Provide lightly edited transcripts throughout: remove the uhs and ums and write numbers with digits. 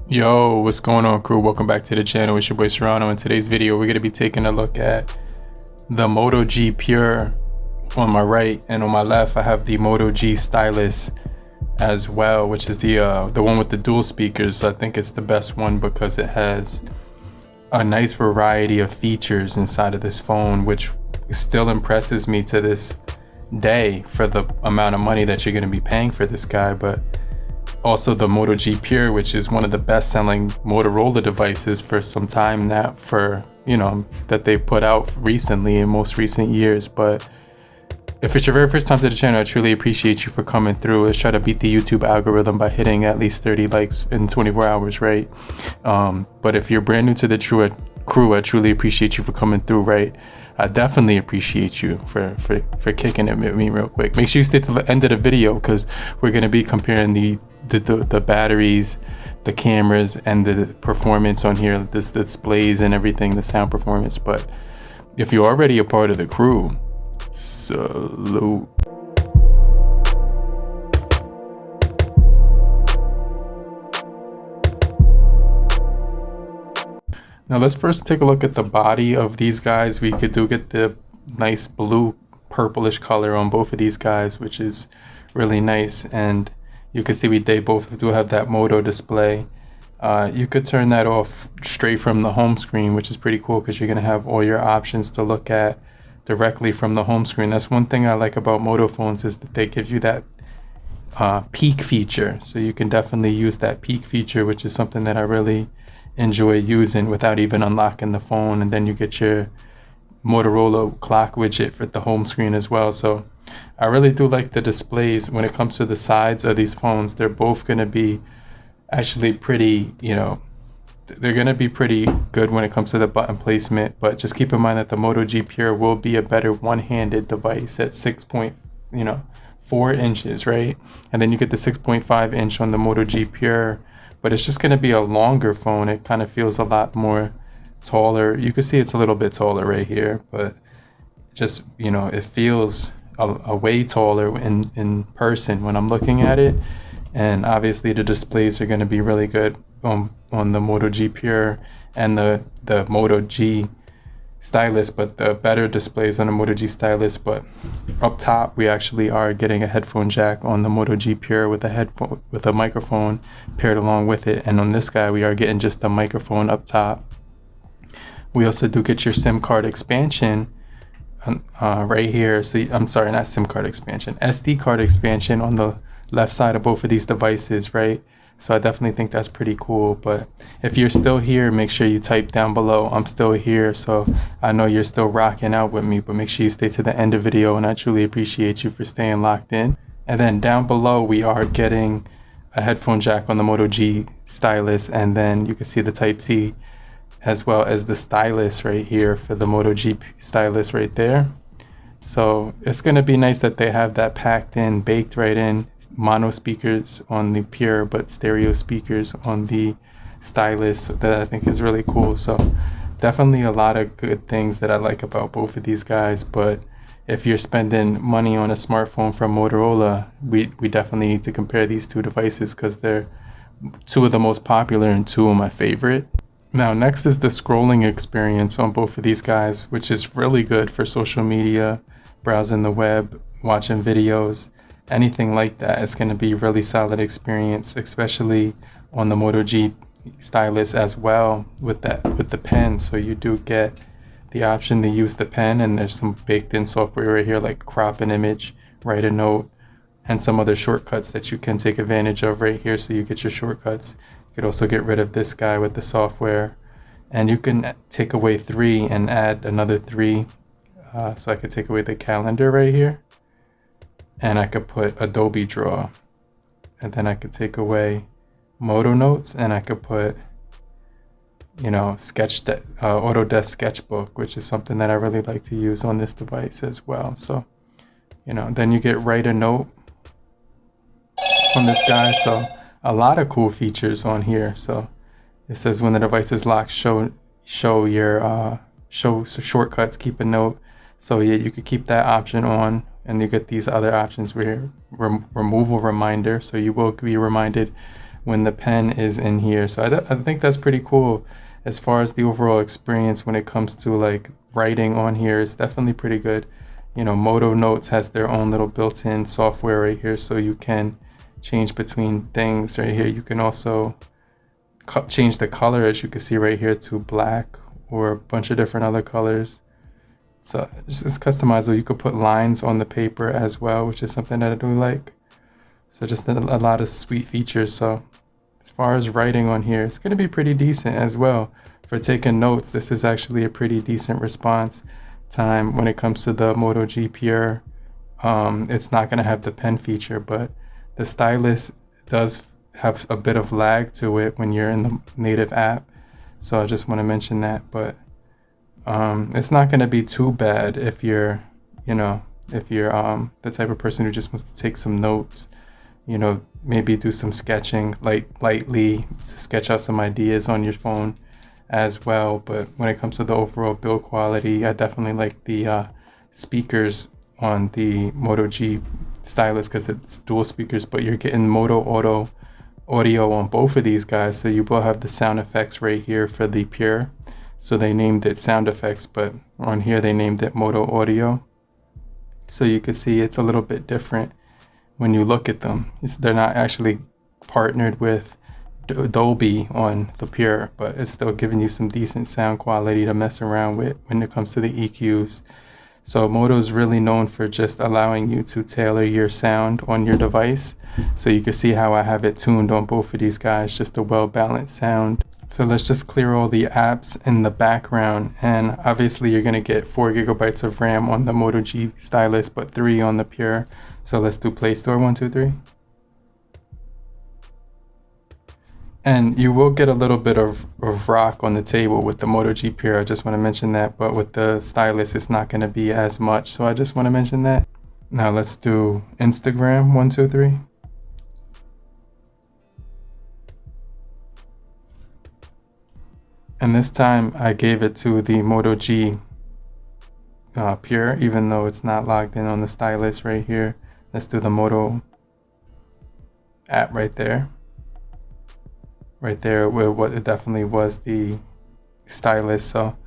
Yo, what's going on, crew? Welcome back to the channel. It's your boy Serrano. In today's video, we're going to be taking a look at the Moto G Pure on my right, and on my left I have the Moto G Stylus as well, which is the one with the dual speakers. I think it's the best one because it has a nice variety of features inside of this phone, which still impresses me to this day for the amount of money that you're going to be paying for this guy. But also the Moto G Pure, which is one of the best selling Motorola devices for some time now, for that they've put out recently in most recent years. But if it's your very first time to the channel, I truly appreciate you for coming through. Let's try to beat the YouTube algorithm by hitting at least 30 likes in 24 hours, right? But if you're brand new to the crew, I truly appreciate you for coming through, right? I definitely appreciate you for kicking it with me real quick. Make sure you stay to the end of the video because we're going to be comparing the batteries, the cameras, and the performance on here, the displays and everything, the sound performance. But if you're already a part of the crew, salute. Now let's first take a look at the body of these guys. We get the nice blue purplish color on both of these guys, which is really nice. And you can see they both do have that Moto display. You could turn that off straight from the home screen, which is pretty cool because you're going to have all your options to look at directly from the home screen. That's one thing I like about Moto phones, is that they give you that peek feature. So you can definitely use that peek feature, which is something that I really enjoy using without even unlocking the phone. And then you get your Motorola clock widget for the home screen as well. So I really do like the displays. When it comes to the sides of these phones, they're both going to be actually pretty, they're going to be pretty good when it comes to the button placement. But just keep in mind that the Moto G Pure will be a better one-handed device at 6.4 inches, right? And then you get the 6.5 inch on the Moto G Pure, but it's just going to be a longer phone. It kind of feels a lot more taller. You can see it's a little bit taller right here, but just, it feels a way taller in person when I'm looking at it. And obviously the displays are going to be really good on the Moto G Pure and the Moto G Stylus, but the better displays on the Moto G Stylus. But up top, we actually are getting a headphone jack on the Moto G Pure with a microphone paired along with it. And on this guy, we are getting just the microphone up top. We also do get your SIM card expansion right here. So I'm sorry, not SIM card expansion, SD card expansion on the left side of both of these devices, right? So I definitely think that's pretty cool. But if you're still here, make sure you type down below, I'm still here. So I know you're still rocking out with me, but make sure you stay to the end of the video, and I truly appreciate you for staying locked in. And then down below, we are getting a headphone jack on the Moto G Stylus, and then you can see the Type-C as well as the stylus right here for the Moto G Stylus right there. So it's going to be nice that they have that packed in, baked right in. Mono speakers on the Pure, but stereo speakers on the Stylus, that I think is really cool. So definitely a lot of good things that I like about both of these guys. But if you're spending money on a smartphone from Motorola, we definitely need to compare these two devices because they're two of the most popular and two of my favorite. Now next is the scrolling experience on both of these guys, which is really good for social media, browsing the web, watching videos, anything like that. It's going to be a really solid experience, especially on the Moto G Stylus as well with the pen. So you do get the option to use the pen, and there's some baked in software right here like crop an image, write a note, and some other shortcuts that you can take advantage of right here. So you get your shortcuts. You could also get rid of this guy with the software, and you can take away 3 and add another 3. So I could take away the calendar right here, and I could put Adobe Draw, and then I could take away Moto Notes, and I could put Autodesk Sketchbook, which is something that I really like to use on this device as well. So then you get write a note on this guy. So a lot of cool features on here. So it says when the device is locked, show your shortcuts, keep a note. So yeah, you could keep that option on, and you get these other options where removal reminder. So you will be reminded when the pen is in here. So I think that's pretty cool as far as the overall experience when it comes to like writing on here. It's definitely pretty good. You know, Moto Notes has their own little built-in software right here, so you can change between things right here. You can also change the color, as you can see right here, to black or a bunch of different other colors. So it's customizable. You could put lines on the paper as well, which is something that I do like. So just a lot of sweet features. So as far as writing on here, it's going to be pretty decent as well. For taking notes, this is actually a pretty decent response time when it comes to the Moto G Pure. It's not going to have the pen feature, but the stylus does have a bit of lag to it when you're in the native app. So I just want to mention that, but it's not going to be too bad if you're, if you're the type of person who just wants to take some notes, maybe do some sketching lightly, sketch out some ideas on your phone as well. But when it comes to the overall build quality, I definitely like the speakers on the Moto G Stylus because it's dual speakers, but you're getting Moto audio on both of these guys. So you will have the sound effects right here for the Pure. So they named it sound effects, but on here they named it Moto Audio. So you can see it's a little bit different when you look at them. They're not actually partnered with Dolby on the Pure, but it's still giving you some decent sound quality to mess around with when it comes to the EQs. So Moto is really known for just allowing you to tailor your sound on your device. So you can see how I have it tuned on both of these guys, just a well-balanced sound. So let's just clear all the apps in the background, and obviously you're going to get 4 GB of RAM on the Moto G Stylus, but 3 on the Pure. So let's do Play Store, 1, 2, 3. And you will get a little bit of rock on the table with the Moto G Pure. I just want to mention that, but with the Stylus, it's not going to be as much. So I just want to mention that. Now let's do Instagram, 1, 2, 3. And this time I gave it to the Moto G Pure, even though it's not logged in on the Stylus right here. Let's do the Moto app right there. Right there where what it definitely was the Stylus. So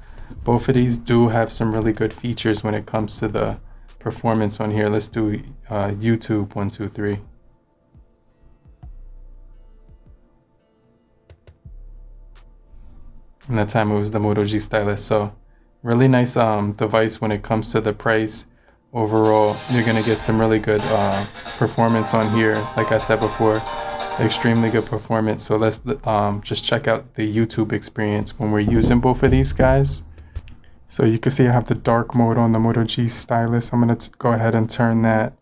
both of these do have some really good features when it comes to the performance on here. Let's do YouTube, 1, 2, 3. And that time it was the Moto G Stylus. So really nice device when it comes to the price. Overall, you're gonna get some really good performance on here. Like I said before, extremely good performance. So let's just check out the YouTube experience when we're using both of these guys. So you can see I have the dark mode on the Moto G Stylus. I'm gonna go ahead and turn that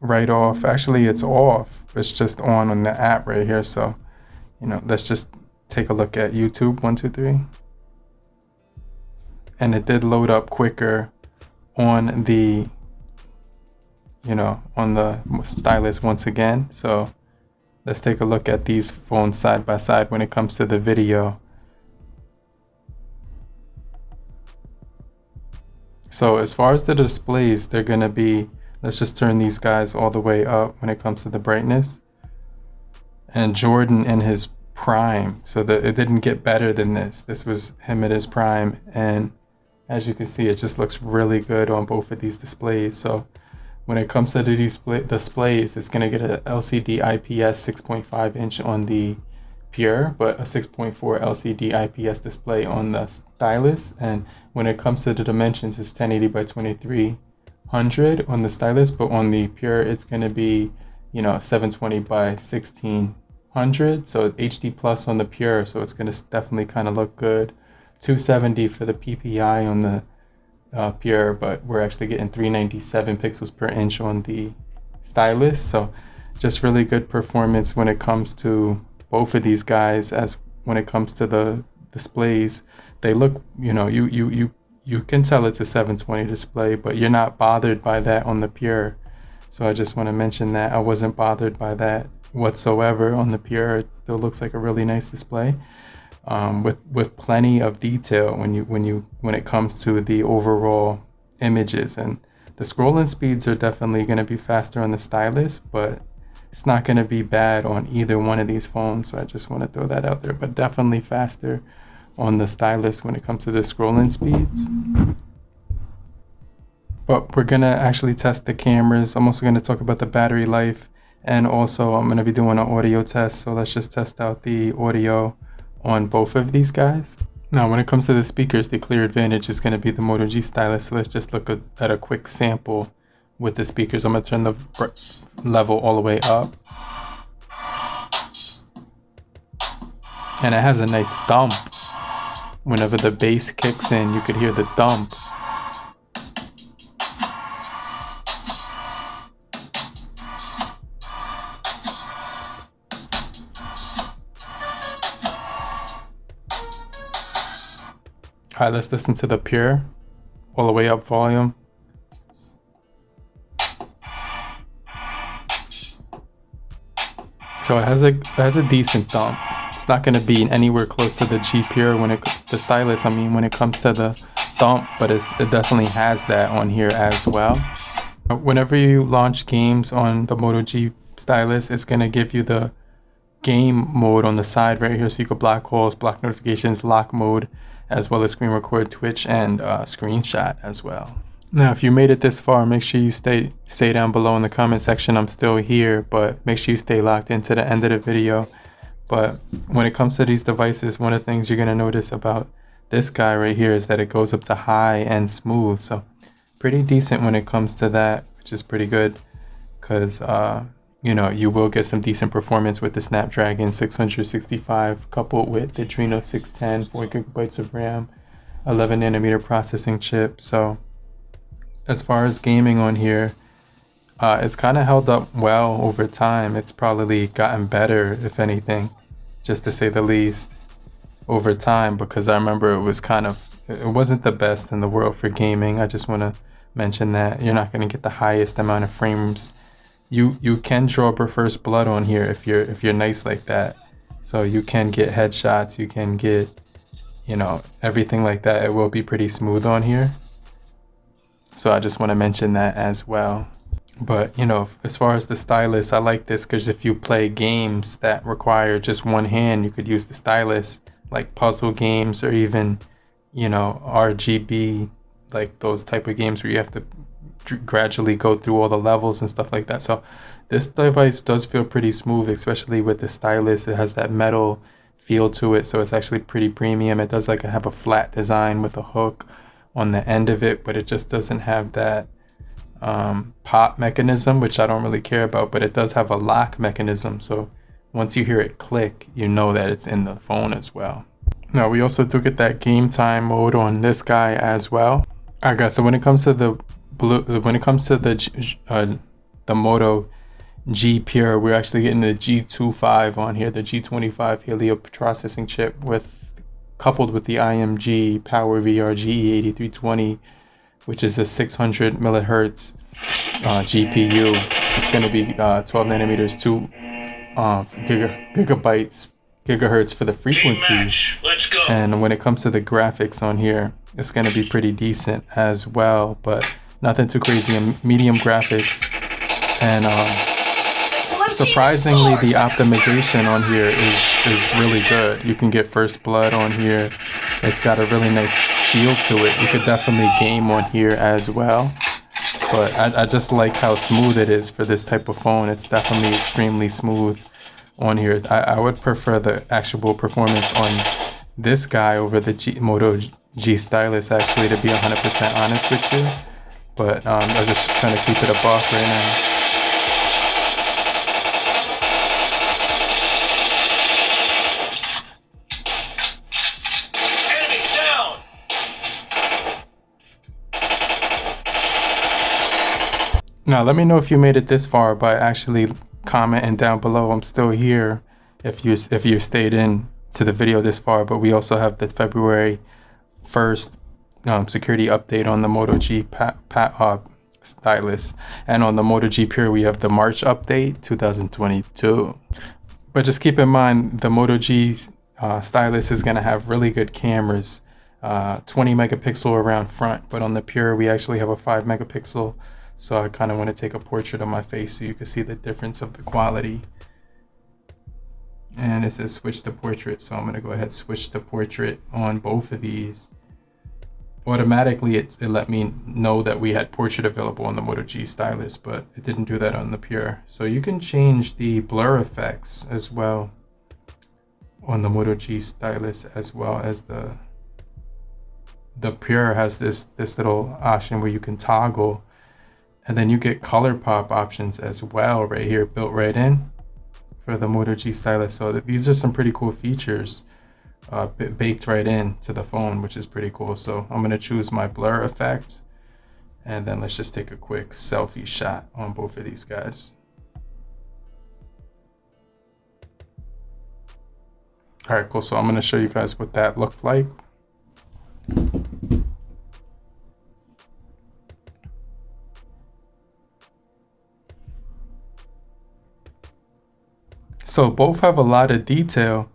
right off. Actually, it's off. It's just on the app right here. So, let's just take a look at YouTube, 1, 2, 3. And it did load up quicker on the, on the Stylus once again. So let's take a look at these phones side by side when it comes to the video. So as far as the displays, they're going to be, let's just turn these guys all the way up when it comes to the brightness. And Jordan in his prime, so that it didn't get better than this. This was him at his prime. And as you can see, it just looks really good on both of these displays. So when it comes to the displays, it's going to get an LCD IPS 6.5 inch on the Pure, but a 6.4 LCD IPS display on the Stylus. And when it comes to the dimensions, it's 1080 by 2300 on the Stylus, but on the Pure, it's going to be, 720 by 1600. So HD plus on the Pure, so it's going to definitely kind of look good. 270 for the PPI on the Pure, but we're actually getting 397 pixels per inch on the Stylus. So just really good performance when it comes to both of these guys. As when it comes to the displays, they look, you can tell it's a 720 display, but you're not bothered by that on the Pure. So I just want to mention that I wasn't bothered by that whatsoever on the Pure. It still looks like a really nice display. With plenty of detail when it comes to the overall images, and the scrolling speeds are definitely going to be faster on the Stylus, but it's not going to be bad on either one of these phones. So I just want to throw that out there, but definitely faster on the stylus when it comes to the scrolling speeds. But we're going to actually test the cameras. I'm also going to talk about the battery life, and also I'm going to be doing an audio test. So let's just test out the audio on both of these guys. Now, when it comes to the speakers, the clear advantage is going to be the Moto G Stylus. So let's just look at a quick sample with the speakers. I'm going to turn the level all the way up. And it has a nice thump. Whenever the bass kicks in, you could hear the thump. All right, let's listen to the Pure, all the way up volume. So it has a decent thump. It's not going to be anywhere close to the G Pure the stylus. I mean, when it comes to the thump, but it definitely has that on here as well. Whenever you launch games on the Moto G Stylus, it's going to give you the game mode on the side right here, so you could block calls, block notifications, lock mode, as well as screen record, Twitch, and screenshot as well. Now, if you made it this far, make sure you stay down below in the comment section. I'm still here, but make sure you stay locked into the end of the video. But when it comes to these devices, one of the things you're going to notice about this guy right here is that it goes up to high and smooth. So pretty decent when it comes to that, which is pretty good, because you know, you will get some decent performance with the Snapdragon 665 coupled with the Adreno 610, 4 gigabytes of RAM, 11 nanometer processing chip. So as far as gaming on here, it's kind of held up well over time. It's probably gotten better, if anything, just to say the least, over time, because I remember it wasn't the best in the world for gaming. I just want to mention that you're not going to get the highest amount of frames. You can draw first blood on here if you're nice like that. So you can get headshots, you can get, you know, everything like that. It will be pretty smooth on here. So I just want to mention that as well. But, you know, as far as the stylus, I like this because if you play games that require just one hand, you could use the stylus, like puzzle games, or even, you know, RGB, like those type of games where you have to gradually go through all the levels and stuff like that. So this device does feel pretty smooth, especially with the stylus. It has that metal feel to it, so it's actually pretty premium. It does have a flat design with a hook on the end of it, but it just doesn't have that pop mechanism, which I don't really care about, but it does have a lock mechanism, so once you hear it click, you know that it's in the phone as well. Now, we also do get that game time mode on this guy as well. All right, guys, so when it comes to the Moto G Pure, we're actually getting the G25 on here, the G25 Helio processing chip coupled with the IMG Power VR GE8320, which is a 600 millihertz GPU. It's going to be 12 nanometers, 2 gigahertz for the frequency. Let's go. And when it comes to the graphics on here, it's going to be pretty decent as well, but nothing too crazy. Medium graphics, and surprisingly, the optimization on here is really good. You can get first blood on here. It's got a really nice feel to it. You could definitely game on here as well. But I just like how smooth it is for this type of phone. It's definitely extremely smooth on here. I would prefer the actual performance on this guy over the Moto G Stylus, actually, to be 100% honest with you. But I'm just trying to keep it a buck right now. Enemy down. Now, let me know if you made it this far by actually commenting down below. I'm still here if you stayed in to the video this far. But we also have the February 1st security update on the Moto G Stylus, and on the Moto G Pure we have the March update 2022. But just keep in mind, the Moto G Stylus is going to have really good cameras, 20 megapixel around front, but on the Pure we actually have a 5 megapixel So I kind of want to take a portrait of my face so you can see the difference of the quality. And it says switch to portrait, so I'm going to go ahead switch to portrait on both of these. Automatically it let me know that we had portrait available on the Moto G Stylus, but it didn't do that on the Pure. So you can change the blur effects as well on the Moto G Stylus, as well as the Pure has this little option where you can toggle, and then you get color pop options as well right here, built right in for the Moto G Stylus. So these are some pretty cool features baked right into the phone, which is pretty cool. So I'm going to choose my blur effect, and then let's just take a quick selfie shot on both of these guys. All right, cool. So I'm going to show you guys what that looked like. So both have a lot of detail.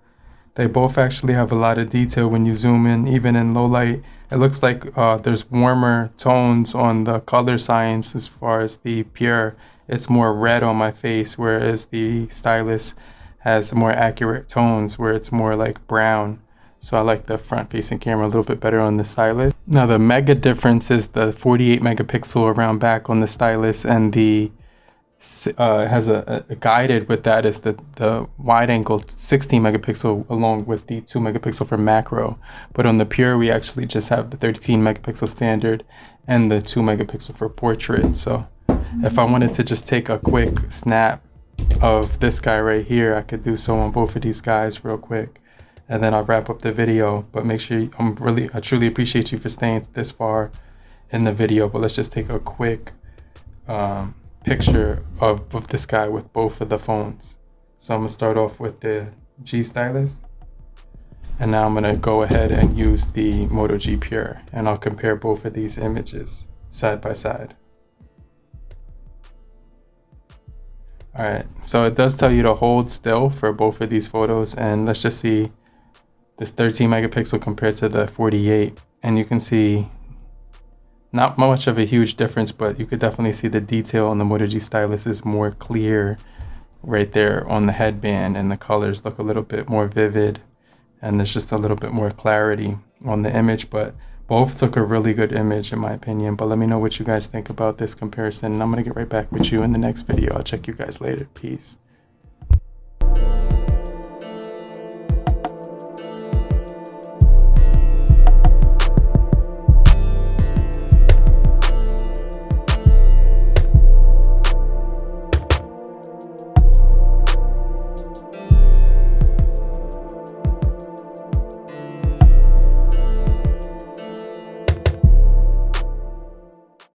They both actually have a lot of detail when you zoom in, even in low light. It looks like there's warmer tones on the color science. As far as the Pure, it's more red on my face, whereas the Stylus has more accurate tones where it's more like brown. So I like the front facing camera a little bit better on the Stylus. Now the mega difference is the 48 megapixel around back on the Stylus, and the has a guided with that is the wide angle 16 megapixel along with the 2 megapixel for macro. But on the Pure we actually just have the 13 megapixel standard and the 2 megapixel for portrait. So if I wanted to just take a quick snap of this guy right here, I could do so on both of these guys real quick, and then I'll wrap up the video. But make sure I truly appreciate you for staying this far in the video. But let's just take a quick picture of this guy with both of the phones. So I'm gonna start off with the G Stylus, and now I'm gonna go ahead and use the Moto G Pure, and I'll compare both of these images side by side. All right, so it does tell you to hold still for both of these photos, and let's just see this 13 megapixel compared to the 48, and you can see not much of a huge difference, but you could definitely see the detail on the Moto G Stylus is more clear right there on the headband, and the colors look a little bit more vivid, and there's just a little bit more clarity on the image. But both took a really good image in my opinion. But let me know what you guys think about this comparison, and I'm gonna get right back with you in the next video. I'll check you guys later. Peace.